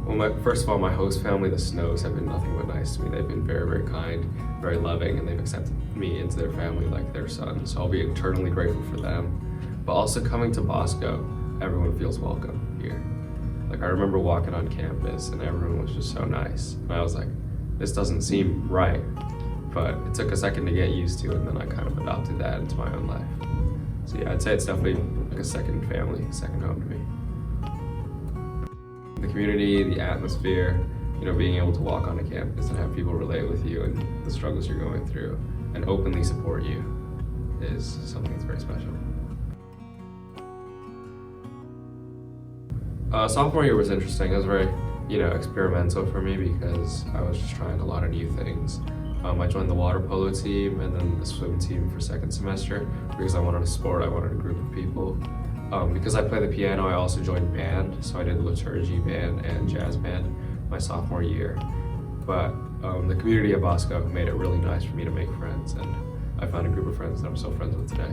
Well, first of all, my host family, the Snows, have been nothing but nice to me. They've been very, very kind, very loving, and they've accepted me into their family like their son. So I'll be eternally grateful for them. But also coming to Bosco, everyone feels welcome here. Like I remember walking on campus and everyone was just so nice. And I was like, this doesn't seem right. But it took a second to get used to, and then I kind of adopted that into my own life. So yeah, I'd say it's definitely like a second family, second home to me. The community, the atmosphere, being able to walk onto campus and have people relate with you and the struggles you're going through and openly support you is something that's very special. Sophomore year was interesting. It was very, experimental for me because I was just trying a lot of new things. I joined the water polo team and then the swim team for second semester because I wanted a sport, I wanted a group of people. Because I play the piano, I also joined band, so I did the liturgy band and jazz band my sophomore year. But the community of Bosco made it really nice for me to make friends, and I found a group of friends that I'm still friends with today.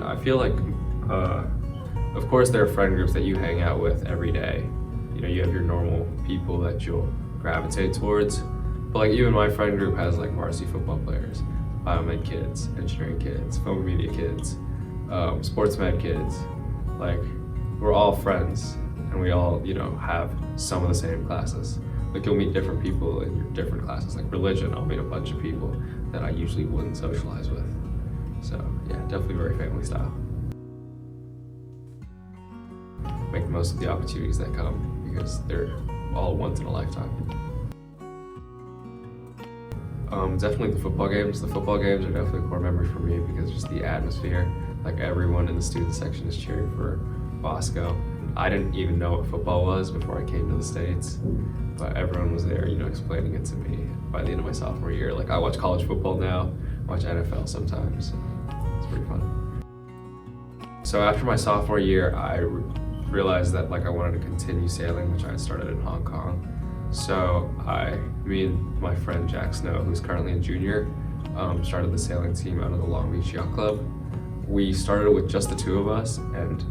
I feel like, of course, there are friend groups that you hang out with every day. You have your normal people that you'll gravitate towards. But like even my friend group has like varsity football players, biomed kids, engineering kids, film media kids, sports med kids. Like we're all friends and we all, have some of the same classes. Like you'll meet different people in your different classes. Like religion, I'll meet a bunch of people that I usually wouldn't socialize with. So yeah, definitely very family style. Make the most of the opportunities that come because they're all once in a lifetime. Definitely the football games. The football games are definitely a core memory for me because just the atmosphere, like everyone in the student section is cheering for Bosco. I didn't even know what football was before I came to the States, but everyone was there, explaining it to me by the end of my sophomore year. Like I watch college football now, watch NFL sometimes. It's pretty fun. So after my sophomore year, I realized that I wanted to continue sailing, which I had started in Hong Kong. So me and my friend Jack Snow, who's currently a junior, started the sailing team out of the Long Beach Yacht Club. We started with just the two of us, and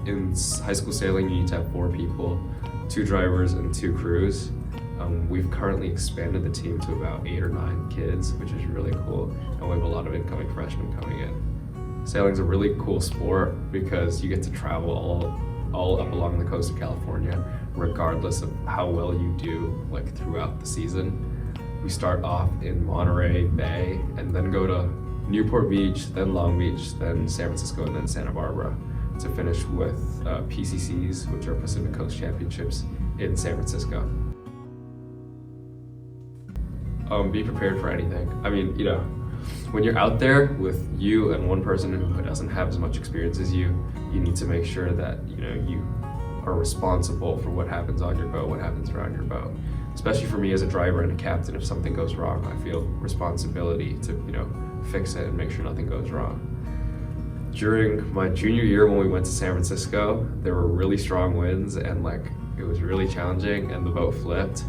in high school sailing you need to have 4 people, 2 drivers and 2 crews. We've currently expanded the team to about 8 or 9 kids, which is really cool, and we have a lot of incoming freshmen coming in. Sailing's a really cool sport because you get to travel all up along the coast of California, regardless of how well you do throughout the season. We start off in Monterey Bay and then go to Newport Beach, then Long Beach, then San Francisco, and then Santa Barbara to finish with PCCs, which are Pacific Coast Championships in San Francisco. Be prepared for anything. I mean, when you're out there with you and one person who doesn't have as much experience as you need to make sure that you are responsible for what happens on your boat, what happens around your boat. Especially for me as a driver and a captain, if something goes wrong, I feel responsibility to fix it and make sure nothing goes wrong. During my junior year when we went to San Francisco, there were really strong winds and it was really challenging and the boat flipped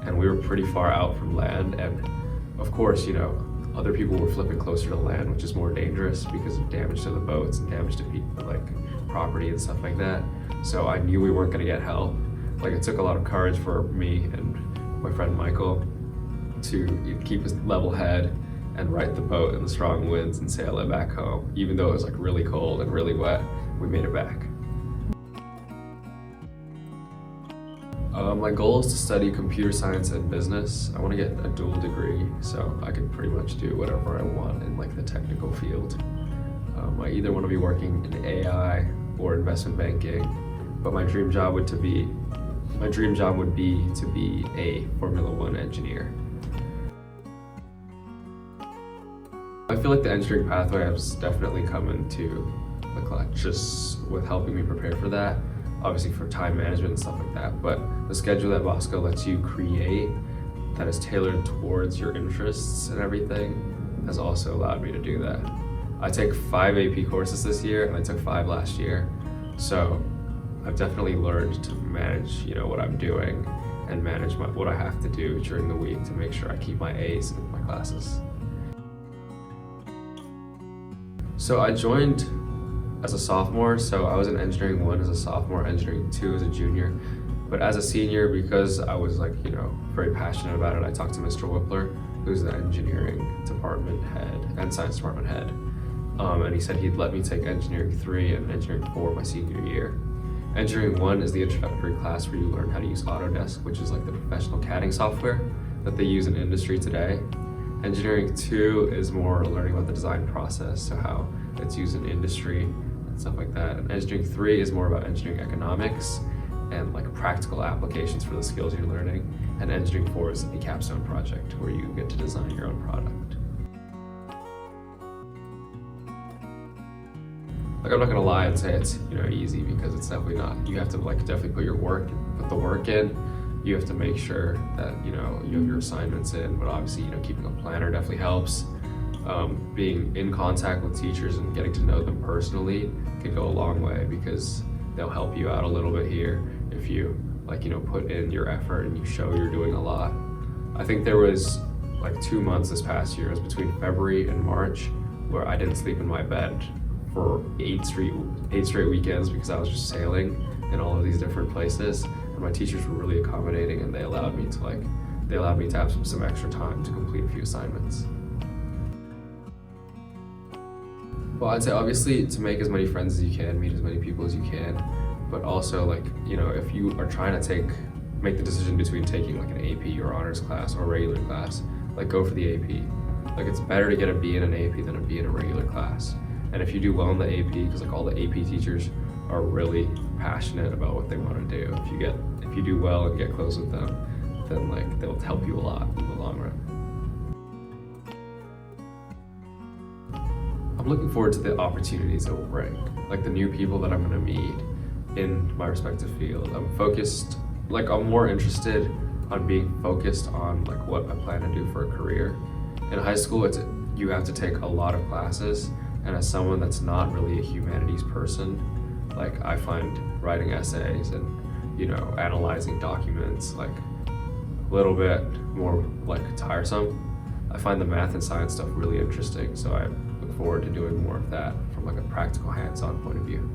and we were pretty far out from land, and of course, other people were flipping closer to land, which is more dangerous because of damage to the boats and damage to people, property and stuff like that. So I knew we weren't gonna get help. It took a lot of courage for me and my friend Michael to keep a level head and right the boat in the strong winds and sail it back home. Even though it was really cold and really wet, we made it back. My goal is to study computer science and business. I want to get a dual degree so I can pretty much do whatever I want in the technical field. I either want to be working in AI or investment banking, but my dream job would be to be a Formula One engineer. I feel like the engineering pathway has definitely come into the clutch just with helping me prepare for that. Obviously for time management and stuff like that, but the schedule that Bosco lets you create that is tailored towards your interests and everything has also allowed me to do that. I take 5 AP courses this year and I took 5 last year, so I've definitely learned to manage what I'm doing and manage what I have to do during the week to make sure I keep my A's in my classes. So I joined as a sophomore, so I was in engineering 1 as a sophomore, engineering 2 as a junior. But as a senior, because I was like, very passionate about it, I talked to Mr. Whippler, who's the engineering department head and science department head. And he said he'd let me take engineering 3 and engineering 4 my senior year. Engineering 1 is the introductory class where you learn how to use Autodesk, which is like the professional CADing software that they use in industry today. Engineering 2 is more learning about the design process, so how it's used in industry and stuff like that. And engineering 3 is more about engineering economics and like practical applications for the skills you're learning. And engineering 4 is the capstone project where you get to design your own product. Like, I'm not gonna lie and say it's easy, because it's definitely not. You have to definitely put the work in. You have to make sure that you have your assignments in, but obviously keeping a planner definitely helps. Being in contact with teachers and getting to know them personally can go a long way, because they'll help you out a little bit here if you put in your effort and you show you're doing a lot. I think there was 2 months this past year, it was between February and March, where I didn't sleep in my bed for 8 straight weekends because I was just sailing in all of these different places. And my teachers were really accommodating, and they allowed me to have some extra time to complete a few assignments. Well, I'd say obviously to make as many friends as you can, meet as many people as you can, but also if you are trying to make the decision between taking an AP or honors class or a regular class, go for the AP. It's better to get a B in an AP than a B in a regular class. And if you do well in the AP, because all the AP teachers are really passionate about what they want to do. If you do well and get close with them, then they'll help you a lot in the long run. I'm looking forward to the opportunities it will bring, the new people that I'm going to meet in my respective field. I'm more interested on being focused on what I plan to do for a career. In high school, you have to take a lot of classes, and as someone that's not really a humanities person, I find writing essays and analyzing documents a little bit more tiresome. I find the math and science stuff really interesting, so I look forward to doing more of that from a practical, hands-on point of view.